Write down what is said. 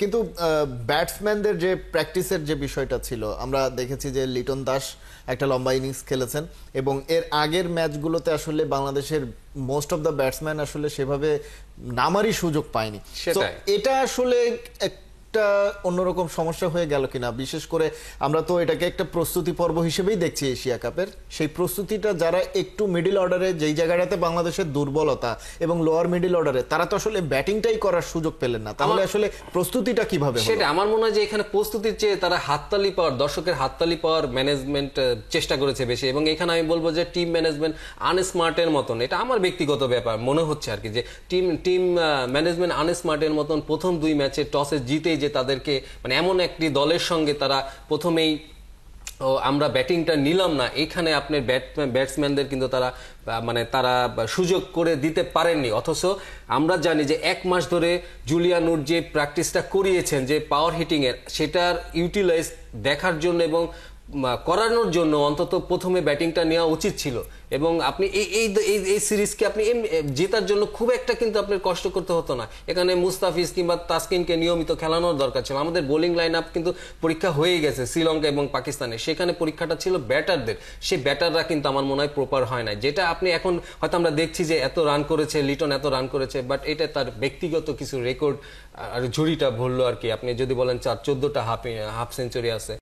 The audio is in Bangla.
কিন্তু ব্যাটসম্যানদের যে প্র্যাকটিসের যে বিষয়টা ছিল, আমরা দেখেছি যে লিটন দাস একটা লম্বা ইনিংস খেলেছেন এবং এর আগের ম্যাচগুলোতে আসলে বাংলাদেশের মোস্ট অফ দ্য ব্যাটসম্যান আসলে সেভাবে নামারই সুযোগ পায়নি। তো এটা আসলে একটা অন্যরকম সমস্যা হয়ে গেল কিনা, বিশেষ করে আমরা তো এটাকে একটা প্রস্তুতি পর্ব হিসেবেই দেখছি এশিয়া কাপের। সেই প্রস্তুতিটা যারা একটু মিডল অর্ডারে, যেই জায়গাটাতে বাংলাদেশের দুর্বলতা এবং লোয়ার মিডল অর্ডারে, তারা তো আসলে ব্যাটিংটাই করার সুযোগ পেলেন না। তাহলে আসলে প্রস্তুতিটা কিভাবে হলো? সেটা আমার মনে হয় যে এখানে প্রস্তুতির চেয়ে তারা হাততালি পাওয়ার, দর্শকের হাততালি পাওয়ার ম্যানেজমেন্ট চেষ্টা করেছে বেশি। এবং এখানে আমি বলবো যে টিম ম্যানেজমেন্ট আনস্মার্টের মতন, এটা আমার ব্যক্তিগত ব্যাপার মনে হচ্ছে আর কি, যে টিম ম্যানেজমেন্ট আনস্মার্টের মতন প্রথম 2 ম্যাচে টসে জিতেই যে তাদেরকে মানে এমন একটি দলের সঙ্গে তারা প্রথমেই আমরা ব্যাটিংটা নিলাম না, এখানে আপনার ব্যাটসম্যানদের কিন্তু তারা সুযোগ করে দিতে পারেননি। অথচ আমরা জানি যে 1 মাস ধরে জুলিয়ান উড যে প্র্যাকটিসটা করিয়েছেন যে পাওয়ার হিটিং এর, সেটার ইউটিলাইজ দেখার জন্য এবং করানোর জন্য অন্তত প্রথমে ব্যাটিংটা নেওয়া উচিত ছিল। এবং আপনি এই সিরিজকে আপনি জেতার জন্য খুব একটা কিন্তু আপনার কষ্ট করতে হতো না। এখানে মুস্তাফিজ কিংবা তাসকিনকে নিয়মিত খেলানোর দরকার ছিল। আমাদের বোলিং লাইন আপ কিন্তু পরীক্ষা হয়ে গেছে শ্রীলঙ্কা এবং পাকিস্তানে, সেখানে পরীক্ষাটা ছিল ব্যাটারদের। সেই ব্যাটাররা কিন্তু আমার মনে হয় প্রপার হয় না, যেটা আপনি এখন হয়তো আমরা দেখছি যে এত রান করেছে লিটন, এত রান করেছে, বাট এটা তার ব্যক্তিগত কিছু রেকর্ড আর ঝুড়িটা ভরলো আর কি। আপনি যদি বলেন 14টা হাফ সেঞ্চুরি আছে।